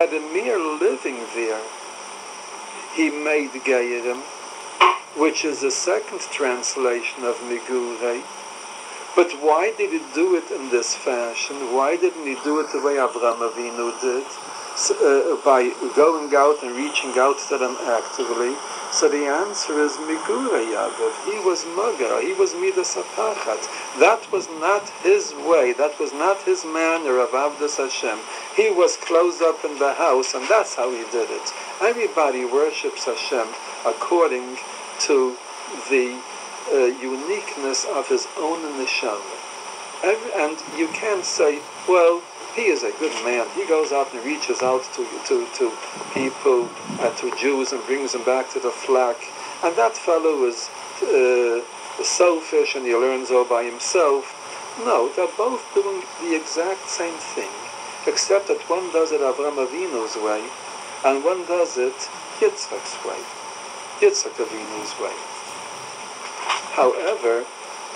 By the mere living there, he made Geirim, which is the second translation of Migurei. But why did he do it in this fashion? Why didn't he do it the way Avraham Avinu did, by going out and reaching out to them actively? So the answer is Migurei Aviv. He was Maga, he was Midas Apachat. That was not his way, that was not his manner of Avdas Hashem. He was closed up in the house, and that's how he did it. Everybody worships Hashem according to the uniqueness of his own neshama. And you can't say, well, he is a good man. He goes out and reaches out to people, to Jews, and brings them back to the flock. And that fellow is selfish, and he learns all by himself. No, they're both doing the exact same thing, except that one does it Avraham Avinu's way, and one does it Yitzchak's way, Yitzchak Avinu's way. However,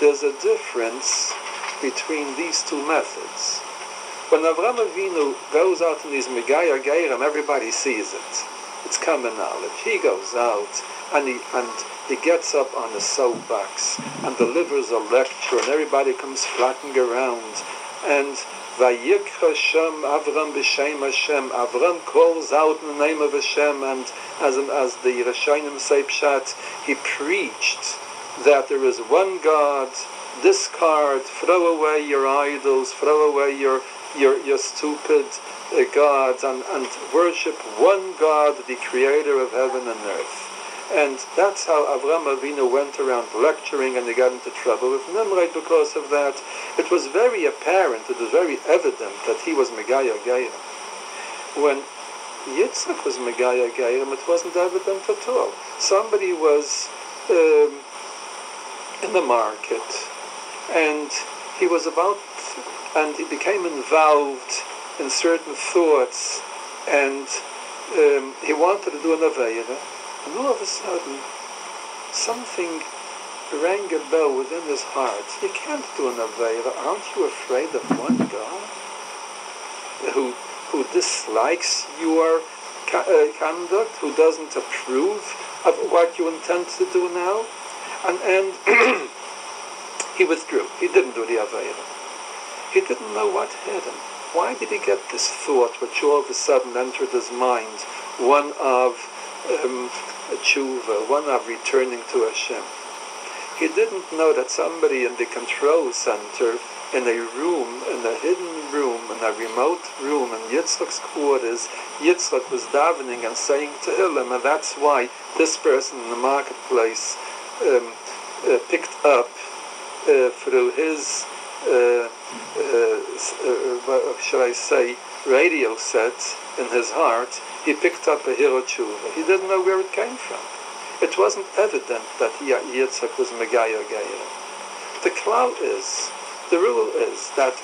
there's a difference between these two methods. When Avraham Avinu goes out in these Megaya Geirim, everybody sees it. It's common knowledge. He goes out and he gets up on a soapbox and delivers a lecture, and everybody comes flocking around. And Vayikra Shem Avram b'Shem Hashem. Avram calls out in the name of Hashem, and as the Rishonim say Pshat, he preached that there is one God. Discard, throw away your idols, throw away your stupid gods, and worship one God, the creator of heaven and earth. And that's how Avraham Avinu went around lecturing, and he got into trouble with Nimrod because of that. It was very apparent, it was very evident that he was Megaya Geirim. When Yitzchak was Megaya Geirim, it wasn't evident at all. Somebody was in the market, and he became involved in certain thoughts, and he wanted to do an Avera, and all of a sudden something rang a bell within his heart. You can't do an Avera. Aren't you afraid of one God who dislikes your conduct, who doesn't approve of what you intend to do now? And he withdrew. He didn't do the Avera. He didn't know what hit him. Why did he get this thought, which all of a sudden entered his mind, one of tshuva, one of returning to Hashem? He didn't know that somebody in the control center, in a room, in a hidden room, in a remote room, in Yitzchak's quarters, Yitzchak was davening and saying Tehillim, and that's why this person in the marketplace picked up through his, shall I say, radio set in his heart, he picked up a hero tshuva. He didn't know where it came from. It wasn't evident that Yitzchak was Megaya Geirim. The rule is that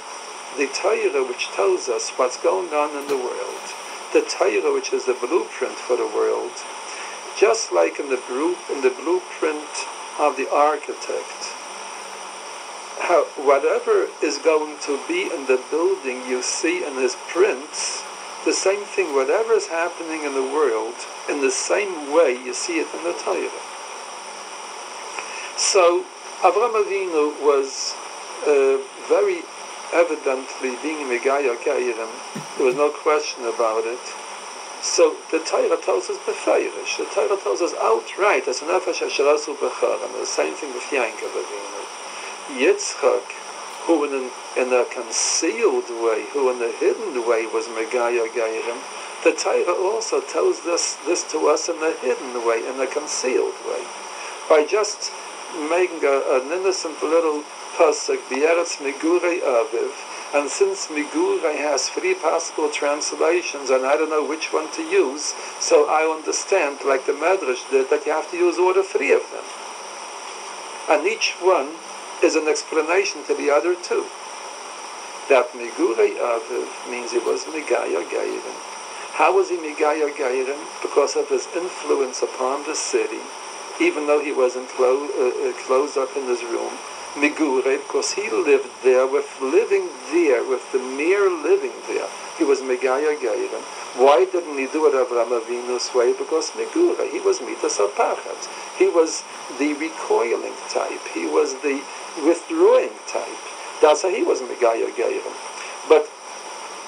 the Torah, which tells us what's going on in the world, the Torah, which is the blueprint for the world, just like in the blueprint of the architect, whatever is going to be in the building you see in his prints, the same thing, whatever is happening in the world, in the same way you see it in the Torah. So Avraham Avinu was very evidently being Megaya Geirim. There was no question about it. So the Torah tells us befeirish. The Torah tells us outright, as an nefesh asher asu b'chara, and the same thing with Yankov Avinu. Yitzchak, who in a concealed way, who in a hidden way was Megaya Geirim, the Torah also tells this to us in a hidden way, in a concealed way. By just making an innocent little pasuk, B'eretz Migurei Aviv, and since Migurei has 3 possible translations, and I don't know which one to use, so I understand, like the Medrash did, that you have to use all the 3 of them. And each one is an explanation to the other 2. That Migurei Aviv means he was Megaya Geirim. How was he Megaya Geirim? Because of his influence upon the city, even though he wasn't closed up in his room. Migurei, because he lived there, with the mere living there, he was Megaya Geirim. Why didn't he do it Avraham Avinu's way? Because Megura, he was Mitas Apachat. He was the recoiling type. He was the withdrawing type. That's how he was Megaya Geirim. But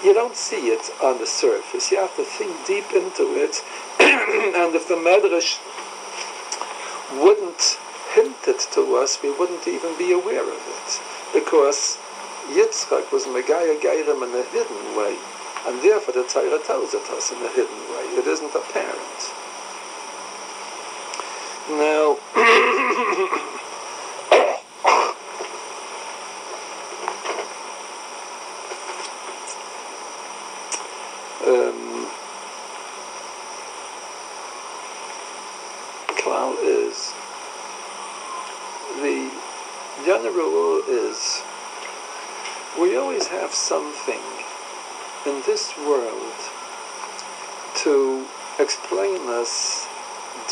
you don't see it on the surface. You have to think deep into it. And if the Medrash wouldn't hint it to us, we wouldn't even be aware of it. Because Yitzchak was Megaya Geirim in a hidden way. And therefore the Torah tells it us in a hidden way. It isn't apparent. Now, Klal is, the general rule is, we always have something in this world to explain us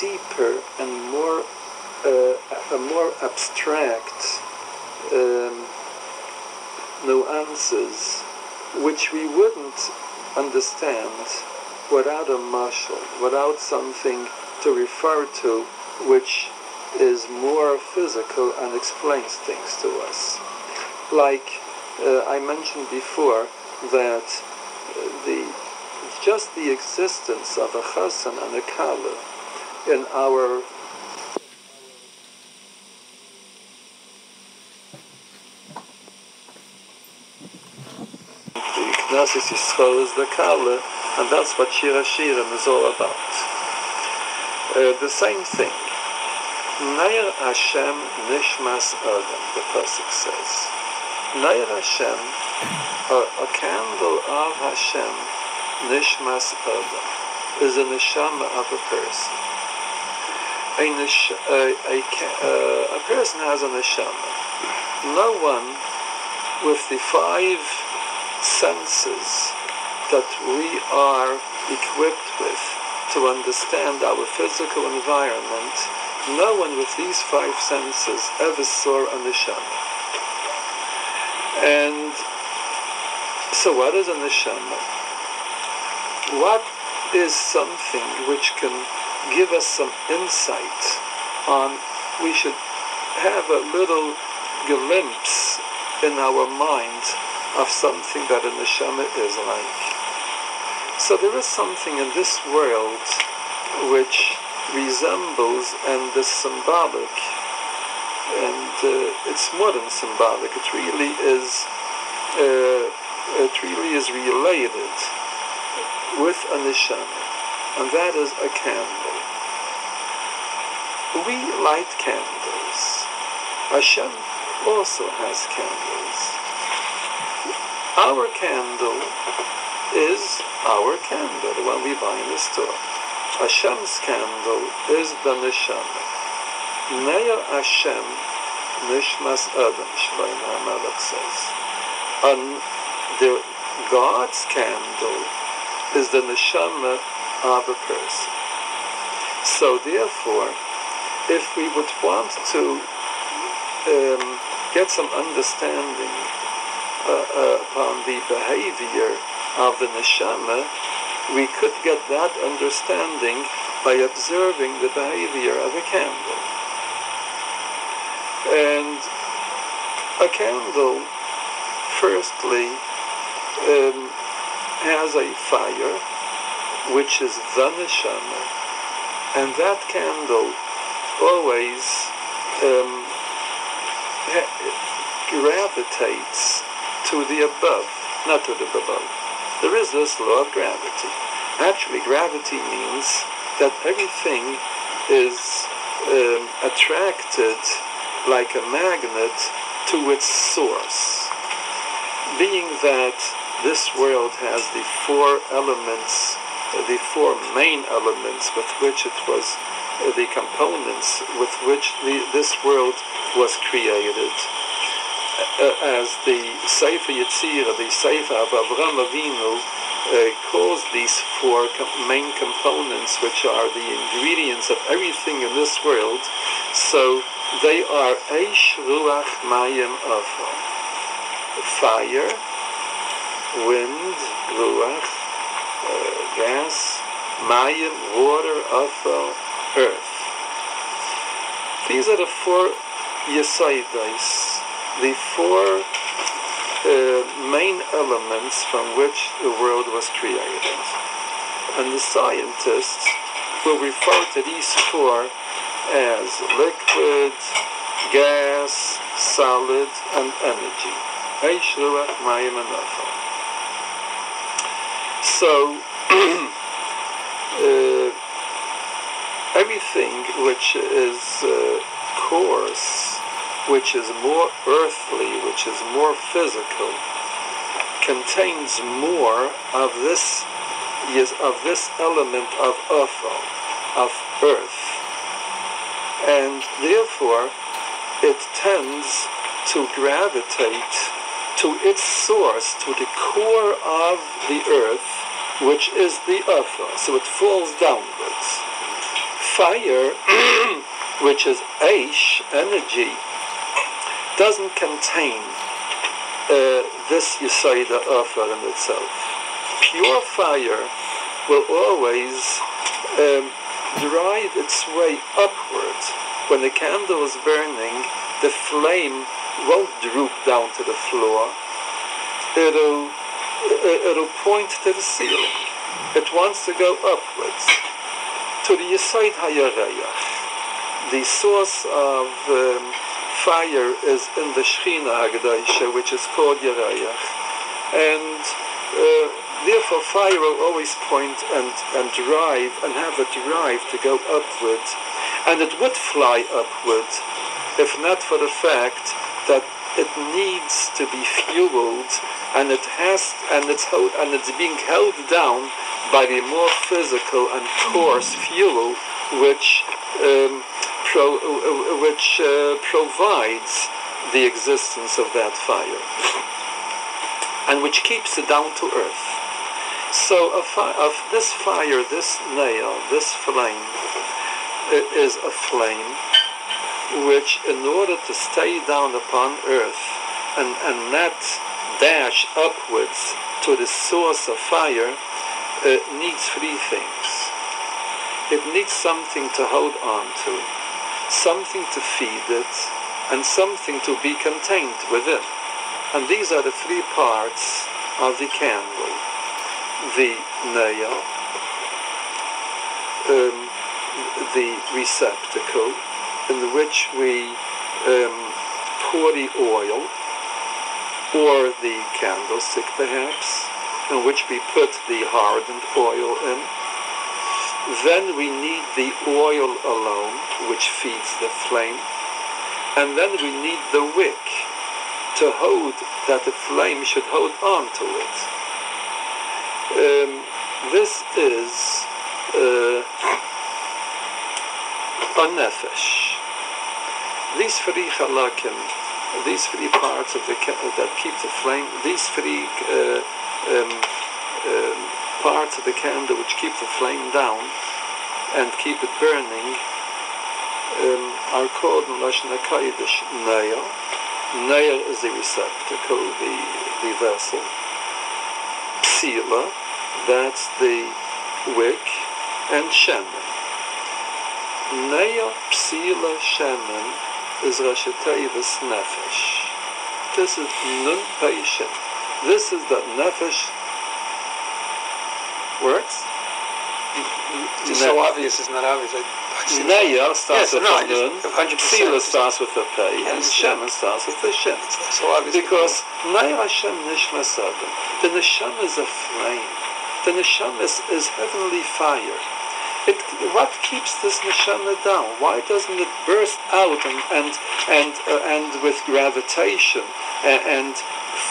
deeper and more abstract nuances which we wouldn't understand without a mashal, without something to refer to which is more physical and explains things to us. Like I mentioned before, that just the existence of a chassan and a kala in our the Knesset Yisrael is the kala, and that's what Shir HaShirim is all about. The same thing. Nair Hashem Nishmas Adam, the pasuk says. Nair Hashem, a candle of Hashem, Nishmas Adam, is a neshama of a person. A person has a neshama. No one with the 5 senses that we are equipped with to understand our physical environment, no one with these 5 senses ever saw a neshama. And so what is a neshama? What is something which can give us some insight on, we should have a little glimpse in our mind of something that a neshama is like. So there is something in this world which resembles and is symbolic, and it's more than symbolic. It really is related with a neshama, and that is a candle. We light candles. Hashem also has candles. Our candle is our candle, the one we buy in the store. Hashem's candle is the neshama. Neir Hashem Nishmas Adam, Shlomo HaMelech says. And the God's candle is the neshama of a person. So therefore, if we would want to get some understanding upon the behavior of the neshama, we could get that understanding by observing the behavior of a candle. And a candle, firstly, has a fire, which is the neshama, and that candle always gravitates to the above, not to the below. There is this law of gravity. Actually, gravity means that everything is attracted like a magnet to its source. Being that this world has the 4 elements, the 4 main elements with which it was, the components with which this world was created. As the Sefer Yetzirah, the Sefer of Avraham Avinu, calls these 4 main components, which are the ingredients of everything in this world. So they are Eish, Ruach, Mayim, Ava. Fire, wind, Ruach, mayim, water, afal, earth. These are the four yesoides, the four main elements from which the world was created. And the scientists will refer to these four as liquid, gas, solid, and energy. Vayeshev, mayim, and afal. So, everything which is coarse, which is more earthly, which is more physical, contains more of this element of afal, of earth, and therefore it tends to gravitate to its source, to the core of the earth, which is the afal. So it falls downwards. Fire, which is aish, energy, doesn't contain this yesoida afal in itself. Pure fire will always drive its way upward. When the candle is burning, the flame won't droop down to the floor. It'll point to the ceiling. It wants to go upwards to the Yesod HaYarayach. The source of fire is in the Shechina Hagdosha, which is called Yarayach, and therefore fire will always point and drive and have a drive to go upwards, and it would fly upwards if not for the fact that it needs to be fueled, and it's being held down by the more physical and coarse fuel, which provides the existence of that fire, and which keeps it down to earth. So of this fire, this nail, this flame, is a flame which, in order to stay down upon earth and not dash upwards to the source of fire, needs three things. It needs something to hold on to, something to feed it, and something to be contained within. And these are the three parts of the candle. The nail, the receptacle in which we pour the oil, or the candlestick perhaps, in which we put the hardened oil in. Then we need the oil alone, which feeds the flame. And then we need the wick to hold, that the flame should hold on to it. This is a nefesh. These three halakim, these three parts of that keep the flame, these three parts of the candle which keep the flame down and keep it burning, are called in Lashon HaKodesh nail. Nail is the receptacle, the vessel. Psila, that's the wick, and shemen. Nail, psila, shemen is Rashi Tevis nefesh. This is nun patient. This is the nefesh. Works? It's so obvious, it's not obvious. Nail starts with the nun, 100%. psila starts with the pei, and shemen starts with the shin. It's so obvious. Because Nail Hashem Nishmas Adam, the neshama is a flame. The neshama is heavenly fire. What keeps this neshama down? Why doesn't it burst out and with gravitation and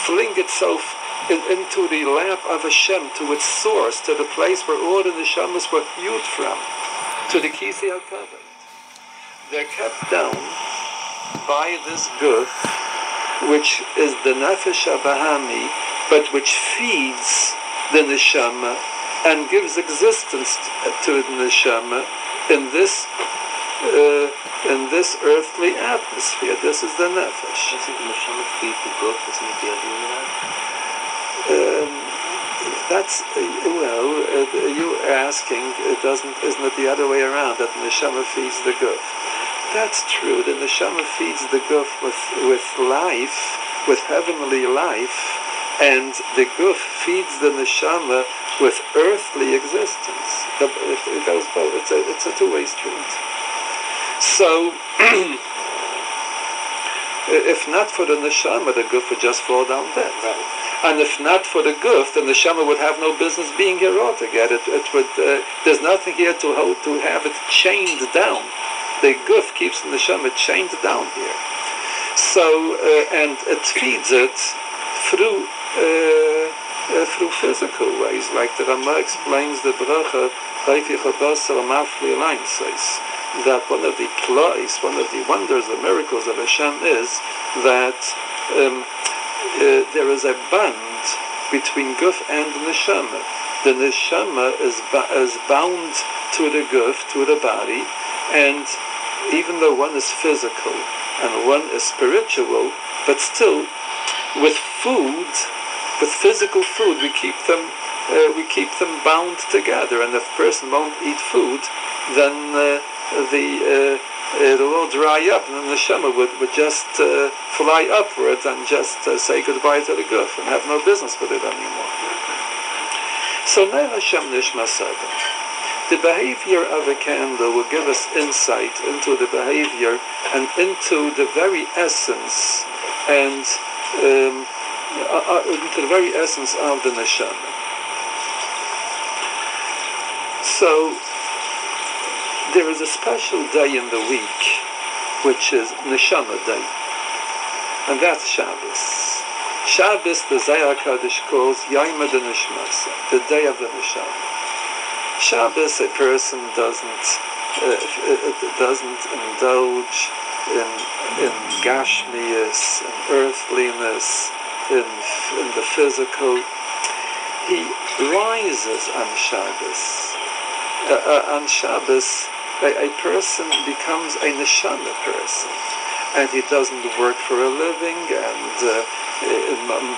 fling itself into the lap of Hashem, to its source, to the place where all the neshamas were hewed from, to the Kisi HaKavod? They're kept down by this good, which is the nefesh abahami, but which feeds the neshama and gives existence to the neshama in this earthly atmosphere. This is the nefesh. Doesn't the neshama feed the book? Isn't it the other way around? That's you asking. Isn't it the other way around that the neshama feeds the guf? That's true. The neshama feeds the guf with life, with heavenly life, and the guf feeds the neshama with earthly existence. It goes both. It's a two-way street. So, if not for the neshama, the guf would just fall down dead. Right. And if not for the guf, the neshama would have no business being here altogether. It would. There's nothing here to have it chained down. The guf keeps the neshama chained down here. So, and it feeds it through physical ways, like the Rama explains the bracha that one of the ploys, one of the wonders, the miracles of Hashem is that there is a bond between guf and neshama. The neshama is bound to the guf, to the body, and even though one is physical and one is spiritual, but still with food, with physical food, we keep them bound together. And if a person won't eat food, then it will all dry up, and the neshama would just fly upwards and just say goodbye to the guf and have no business with it anymore. So now Hashem nishmas adam. The behavior of a candle will give us insight into the behavior and into the very essence and into the very essence of the neshama. So there is a special day in the week which is Neshama Day, and that's Shabbos. Shabbos, the Zohar Kadosh calls Yom HaNishmas, the day of the Neshama. Shabbos, a person doesn't indulge in gashmias, in earthliness, in the physical. He rises on Shabbos. On Shabbos, a person becomes a neshama person, and he doesn't work for a living, and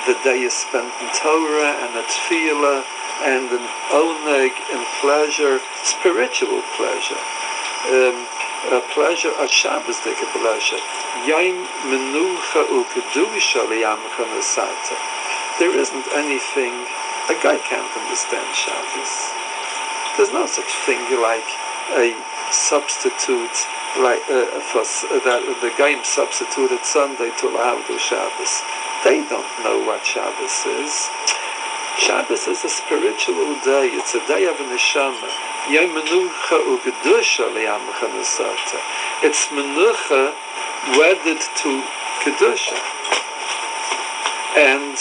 the day is spent in Torah and in tefillah and in oneg, in pleasure, spiritual pleasure, pleasure at Shabbos, the pleasure. Yom menucha u'kedusha liyamcha nesata. There isn't anything, a guy can't understand Shabbos. There's no such thing like a substitute, like that the Gaim substituted Sunday to L'Havdil Shabbos. They don't know what Shabbos is. Shabbos is a spiritual day. It's a day of neshama. Yom menucha u'kedusha liyamcha nesata. It's menucha wedded to kedusha, and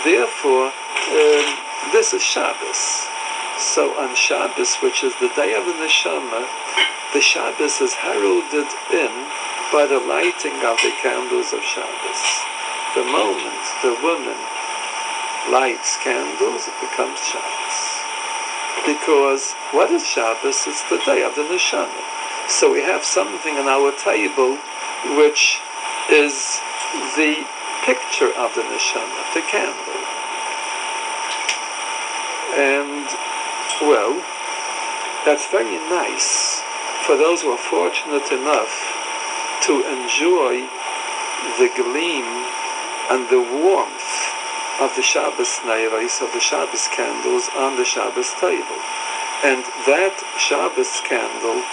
therefore. This is Shabbos. So on Shabbos, which is the day of the neshama, the Shabbos is heralded in by the lighting of the candles of Shabbos. The moment the woman lights candles, it becomes Shabbos. Because what is Shabbos? It's the day of the neshama. So we have something on our table which is the picture of the neshama, the candle. And, well, that's very nice for those who are fortunate enough to enjoy the gleam and the warmth of the Shabbos neiros, of the Shabbos candles on the Shabbos table. And that Shabbos candle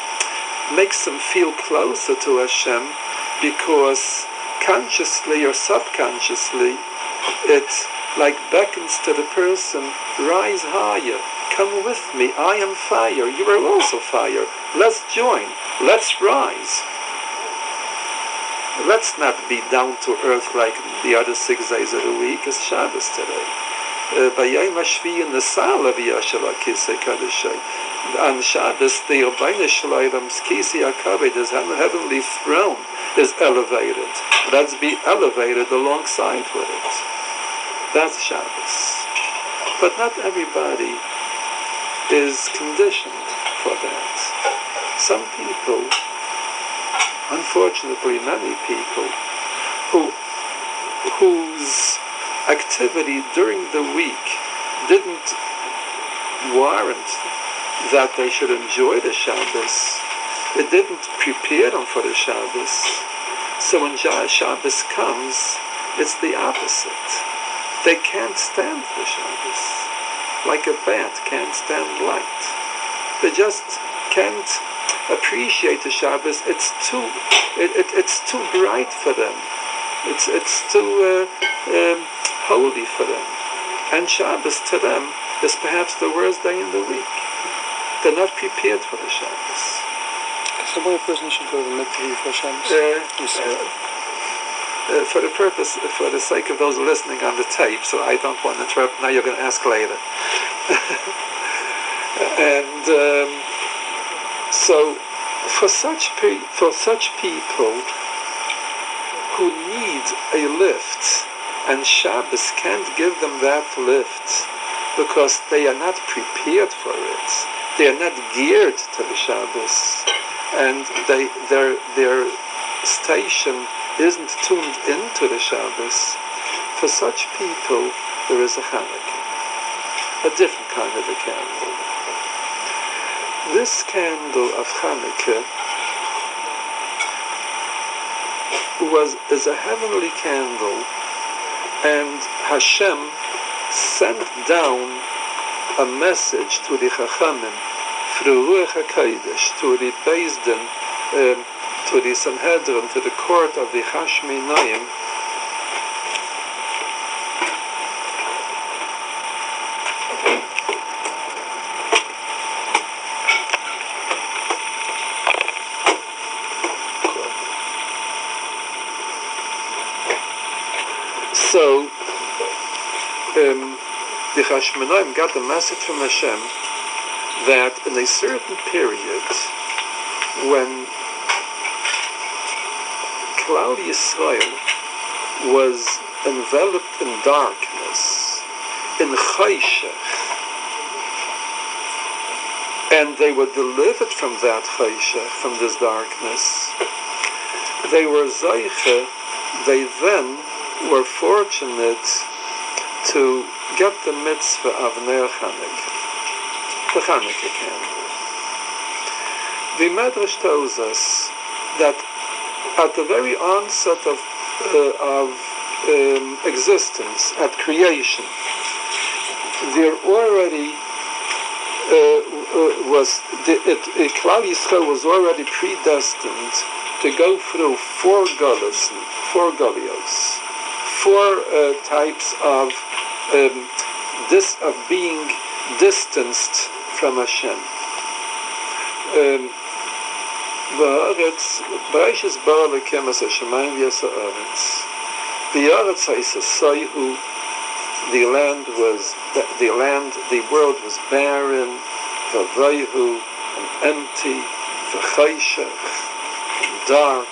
makes them feel closer to Hashem because consciously or subconsciously it like beckons to the person, rise higher, come with me, I am fire, you are also fire, let's join, let's rise. Let's not be down to earth like the other 6 days of the week, it's Shabbos today. On Shabbos, the Rabbeinu Shloim's Kisi HaKavod, his heavenly throne, is elevated. Let's be elevated alongside with it. That's Shabbos. But not everybody is conditioned for that. Some people, unfortunately many people, whose activity during the week didn't warrant that they should enjoy the Shabbos. It didn't prepare them for the Shabbos. So when Shabbos comes, it's the opposite. They can't stand the Shabbos, like a bat can't stand light. They just can't appreciate the Shabbos. It's too bright for them. It's too holy for them. And Shabbos to them is perhaps the worst day in the week. They're not prepared for the Shabbos. So why a person should go to the mikveh for Shabbos? For the sake of those listening on the tape, so I don't want to interrupt. Now you're going to ask later. And so, for such people who need a lift, and Shabbos can't give them that lift because they are not prepared for it. They are not geared to the Shabbos, and their station isn't tuned into the Shabbos. For such people, there is a Chanukah, a different kind of a candle. This candle of Chanukah is a heavenly candle, and Hashem sent down a message to the Chachamim through Ruach HaKodesh, to the Beis Din, to the Sanhedrin, to the court of the Hashmonaim. So, the Hashmonaim got the message from Hashem that in a certain period, when Klal Yisrael was enveloped in darkness, in chayshech, and they were delivered from that chayshech, from this darkness, they were zeiche, they then were fortunate to get the mitzvah of Ner Chanukah, the Chanukah candle. The Medrash tells us that at the very onset of existence, at creation, there already Klal Yisrael was already predestined to go through four galios, four types of being distanced from Hashem. The world was barren, and empty, dark,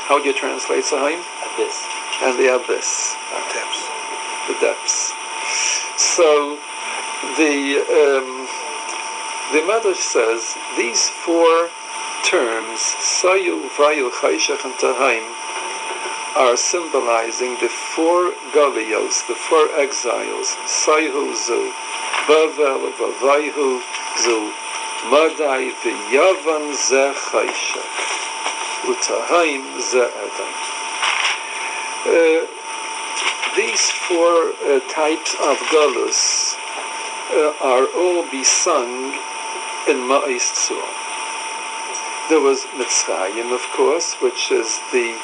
how do you translate Sahim? Abyss. And the abyss. Depths. The depths. So the Medrash says these four terms, Sayu, Vayu, Chayshach, and Tahaim, are symbolizing the four Galios, the four exiles. Sayhu zu, Bavel, Vavayhu zu, Madai, V'yavan ze Chayshach, Utahaim ze Edom. These four types of galus are all be sung in Ma'is Tzur. There was Mitzrayim, of course, which is the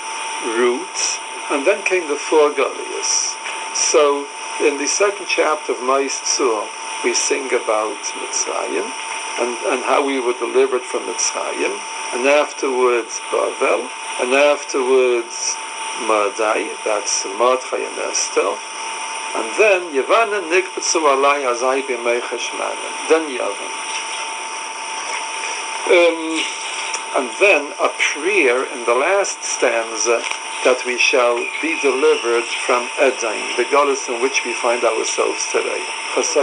root, and then came the four galus. So in the second chapter of Ma'is Tzur, we sing about Mitzrayim and how we were delivered from Mitzrayim, and afterwards Bavel, and afterwards Madai, that's Mordechai and Esther, and then Yevana Nikbetzu Alai Azai B'Meichesh Manim, then Yavan. And then a prayer in the last stanza that we shall be delivered from Edom, the galus in which we find ourselves today. So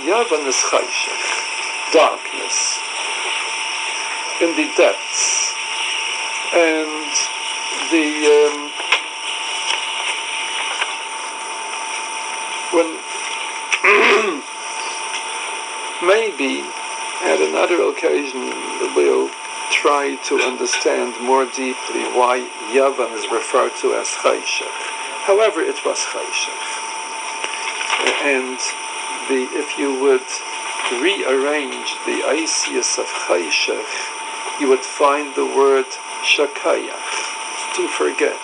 Yavan is Chayshach, darkness, in the depths. And the when maybe at another occasion we'll try to understand more deeply why Yavan is referred to as Chayshach. However, it was Chayshach. And if you would rearrange the Isius of Chayshach, you would find the word Shakayach, to forget.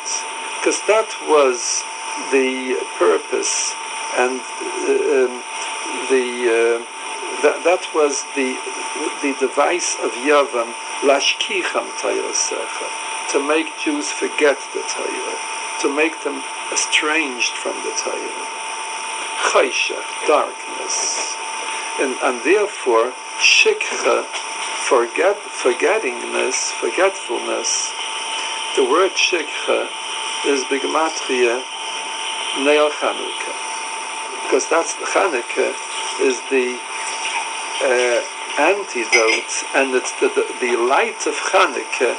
Because that was the purpose and that was the device of Yavan, Lashkicham Tayrasecha, to make Jews forget the Torah, to make them estranged from the Torah. Chayshach, darkness. And therefore, Shikha, forgettingness, forgetfulness. The word Shikha is B'gematria Neil Chanukah. Because that's the Chanukah is the antidote, and it's the light of Chanukah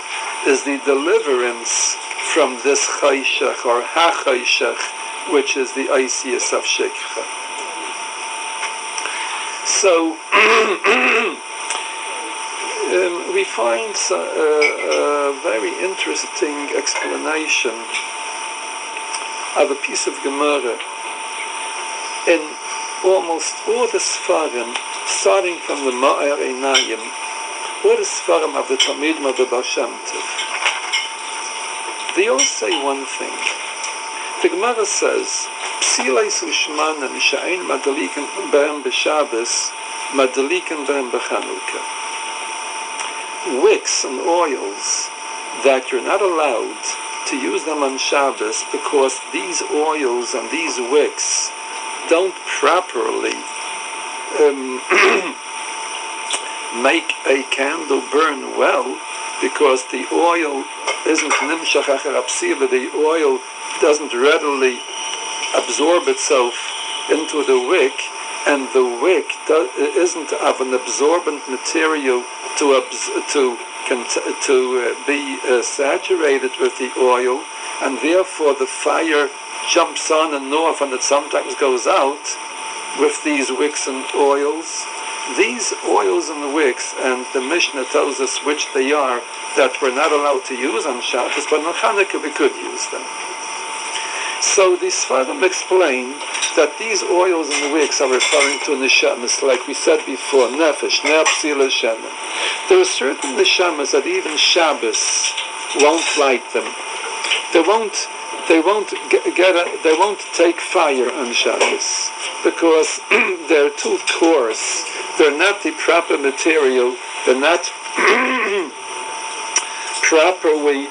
is the deliverance from this Chayshach or Ha-Chayshach, which is the Isius of Shikha. So we find a very interesting explanation of a piece of Gemara in almost all the Sfarim, starting from the Ma'ar Einayim, all the Sfarim of the Talmidim of the Baal Shem Tov. They all say one thing. The Gemara says, Psileis u'shmanan she'ein madalikin behem b'Shabbos, madalikin behem b'Chanukah. Wicks and oils that you're not allowed to use them on Shabbos because these oils and these wicks don't properly make a candle burn well, because the oil isn't nimshach acher apsila, the oil doesn't readily absorb itself into the wick, and the wick isn't of an absorbent material to be saturated with the oil, and therefore the fire jumps on and off, and it sometimes goes out with these wicks and oils. These oils and wicks, and the Mishnah tells us which they are, that we're not allowed to use on Shabbos, but on Chanukah we could use them. So the Sfarim explain that these oils and the wicks are referring to neshamas, like we said before, nefesh, ne'apsila shemen. There are certain neshamas that even Shabbos won't light them. They won't take fire on Shabbos because they're too coarse. They're not the proper material. They're not properly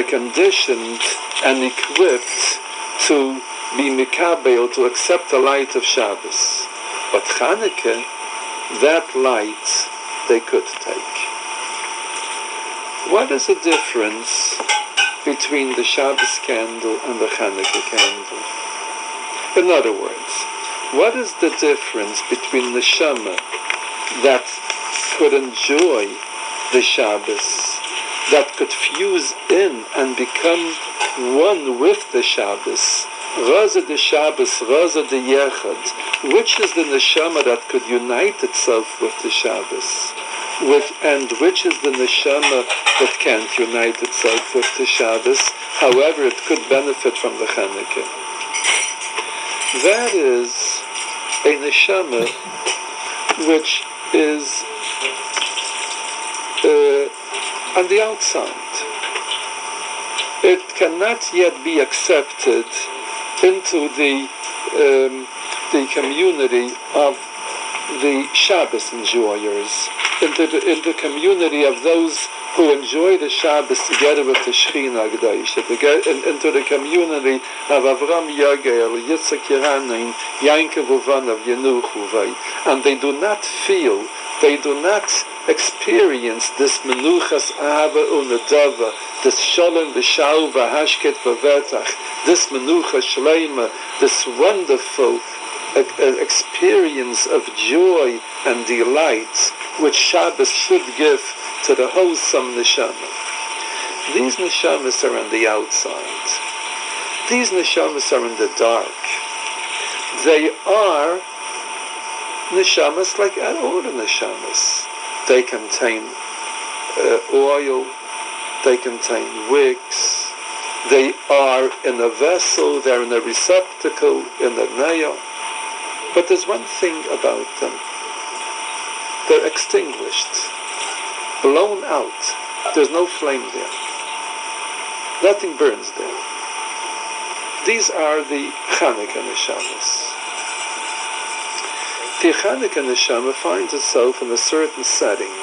conditioned and equipped to be mikabel, to accept the light of Shabbos. But Chanukah, that light they could take. What is the difference between the Shabbos candle and the Chanukah candle? In other words, what is the difference between the Neshama that could enjoy the Shabbos, that could fuse in and become one with the Shabbos, Raza the Shabbos, Raza the Yechad, which is the Neshama that could unite itself with the Shabbos, and which is the Neshama that can't unite itself with the Shabbos, however it could benefit from the Chanukah. That is a Neshama which is on the outside. It cannot yet be accepted into the community of the Shabbos enjoyers, into the community of those who enjoy the Shabbos together with the Shechina Agdaisha, into the community of Avram Yagel, Yitzhak Yeranin, Yankov Uvanav, Yenuch Uvay, and they do not feel, they do not experience this menuchas ahava unadava, this shalom v'shau v'hashket v'vetach, this menucha shleima, this wonderful experience of joy and delight which Shabbos should give to the wholesome neshama. These neshamas are on the outside. These neshamas are in the dark. They are neshamas like all the neshamas. They contain oil, they contain wicks, they are in a vessel, they're in a receptacle, in a nail. But there's one thing about them. They're extinguished, blown out. There's no flame there. Nothing burns there. These are the chanukah neshamas. The chanukah neshama finds itself in a certain setting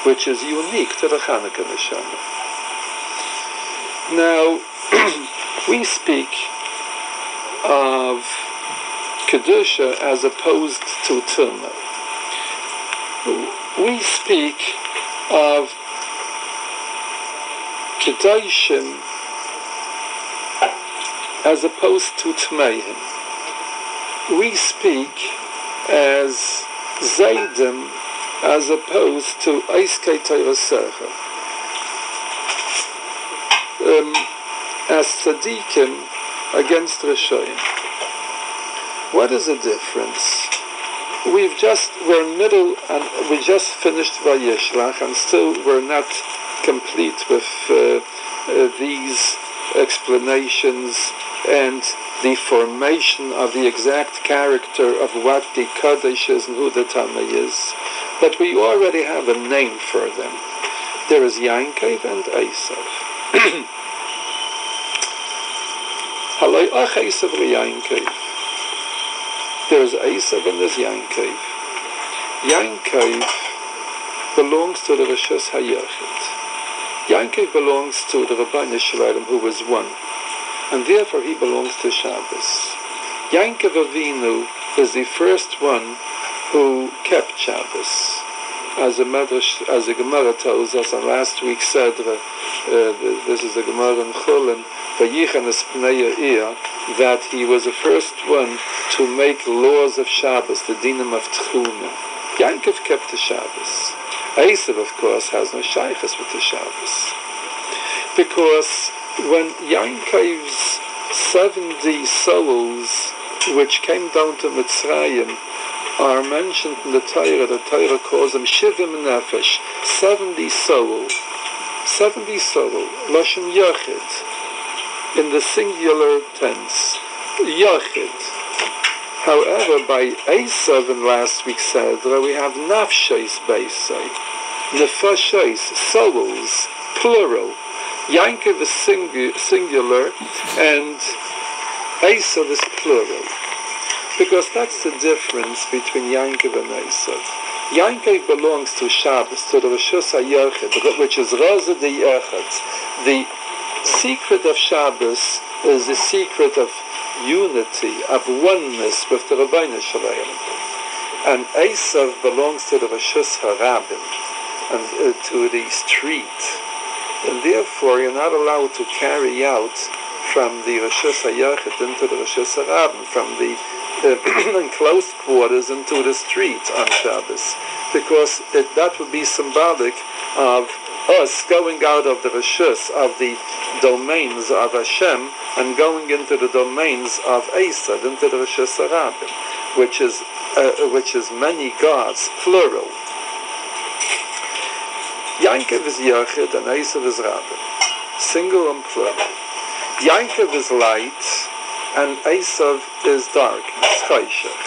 which is unique to the chanukah neshama. Now, we speak of kedusha as opposed to tumah. We speak of kedoshim as opposed to tmeim. We speak as zaydim as opposed to eiskei torasecha. As tzaddikim against Rishoyim. What is the difference? We just finished Vayeshev, and still we're not complete with these explanations and the formation of the exact character of what the Kadesh is and who the Tameh is. But we already have a name for them. There is Yankov and Esav. Haloi ach Esav leYankov. There is Esav and there's Yankov. Yankov belongs to the Rishus HaYachid. Yankov belongs to the Rabbeinu Shalom, who was one, and therefore he belongs to Shabbos. Yankov Avinu is the first one who kept Shabbos. As a Gemara tells us, and last week said, this is the Gemara in Chulin, that he was the first one to make laws of Shabbos, the dinim of Tchunim. Yankov kept the Shabbos. Esav, of course, has no shaychus with the Shabbos. Because when Yankov's 70 souls, which came down to Mitzrayim, are mentioned in the Torah calls them Shivim Nefesh, 70 soul, Lashon Yachid, in the singular tense, Yachid. However, by Esav in last week's Sedra, we have Nafshes Beisai, Nefashes, souls, plural. Yankov is singular, and Esav is plural. Because that's the difference between Yankov and Esav. Yankov belongs to Shabbos, to the Rishus HaYachid, which is Raza de Yechad. The secret of Shabbos is the secret of unity, of oneness with the Rabbeinu Shalom. And Esav belongs to the Rishus HaRabim, and to the street. And therefore you're not allowed to carry out from the Rishus HaYachid into the Rishus HaRabim, from the enclosed quarters into the street on Shabbos, because that would be symbolic of us going out of the Rishus, of the domains of Hashem, and going into the domains of Esav, into the Rishus HaRabim, which is many gods, plural. Yankov is Yachid and Esav is Rabim, single and plural. Yankov is light and Esav is dark, Chayshach.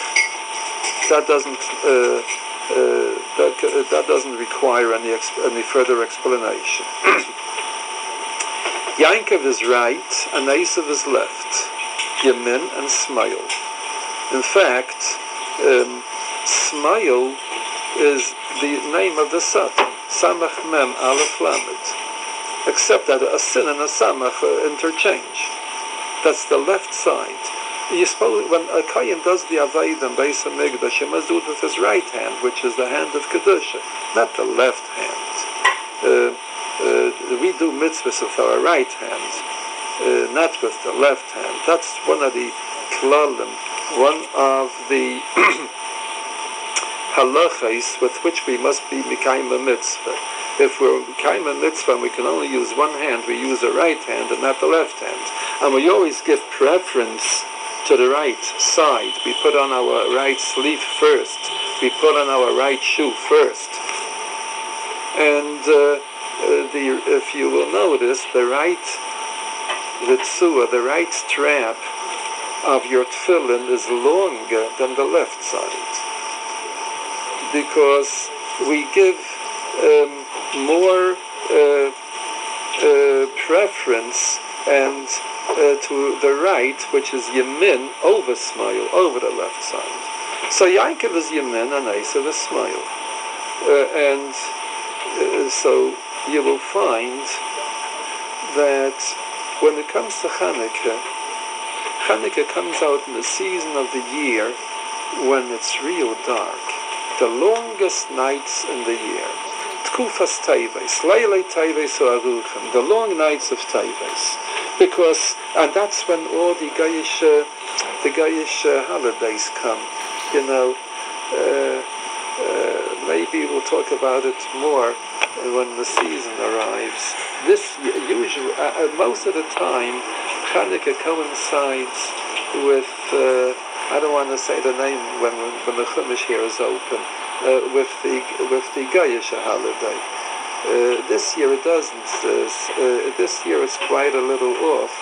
That doesn't require any further explanation. Yankov is right and Esav is left, Yamin and Smile. In fact, Smile is the name of the Satan, Samach Mem Aleph Lamed, except that a sin and a Samach interchange. That's the left side. You suppose when a Kayin does the Avodah and Beis HaMikdash, he must do it with his right hand, which is the hand of Kedusha, not the left hand. We do mitzvahs with our right hand, not with the left hand. That's one of the klalim, one of the halachas with which we must be mikayim a mitzvah. if we're kaima mitzvah and we can only use one hand, we use the right hand and not the left hand. And we always give preference to the right side. We put on our right sleeve first. We put on our right shoe first. And if you will notice, the tzua, the right strap of your tefillin is longer than the left side, because we give more preference and to the right, which is Yemin, over Smail, over the left side. So Yaakov is Yemin and Esav is Smail. So you will find that when it comes to Chanukah, Chanukah comes out in the season of the year when it's real dark, the longest nights in the year. Tkufas Taives, Leilei Taives Aruchim, the long nights of Taives. Because, and that's when all the Gayish holidays come. You know, maybe we'll talk about it more when the season arrives. This usually, most of the time, Chanukah coincides with, I don't want to say the name when the Chumash here is open, with the Gayish holiday. This year it doesn't. This year it's quite a little off.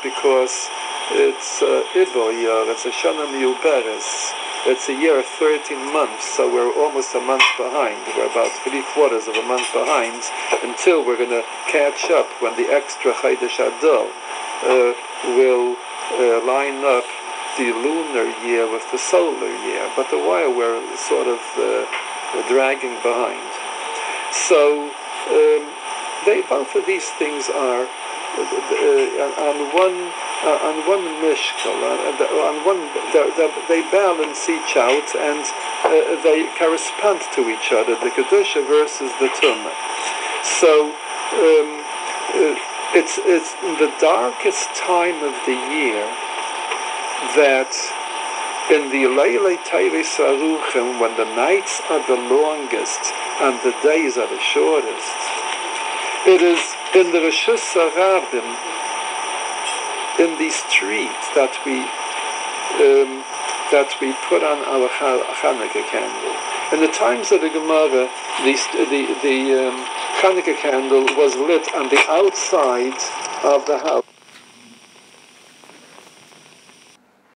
Because it's Ivor year. It's a Shana Miuberes. It's a year of 13 months, so we're almost a month behind. We're about 3/4 of a month behind until we're going to catch up when the extra Chodesh Adar will line up the lunar year with the solar year. But a while we're sort of dragging behind. So both of these things are on one mishkal, they balance each out and they correspond to each other, the kedusha versus the tumah. So it's the darkest time of the year that in the Leilei Taives Aruchim, when the nights are the longest and the days are the shortest, it is in the Reshus Harabim, in the street, that we put on our Chanukah candle. In the times of the Gemara, the Chanukah candle was lit on the outside of the house.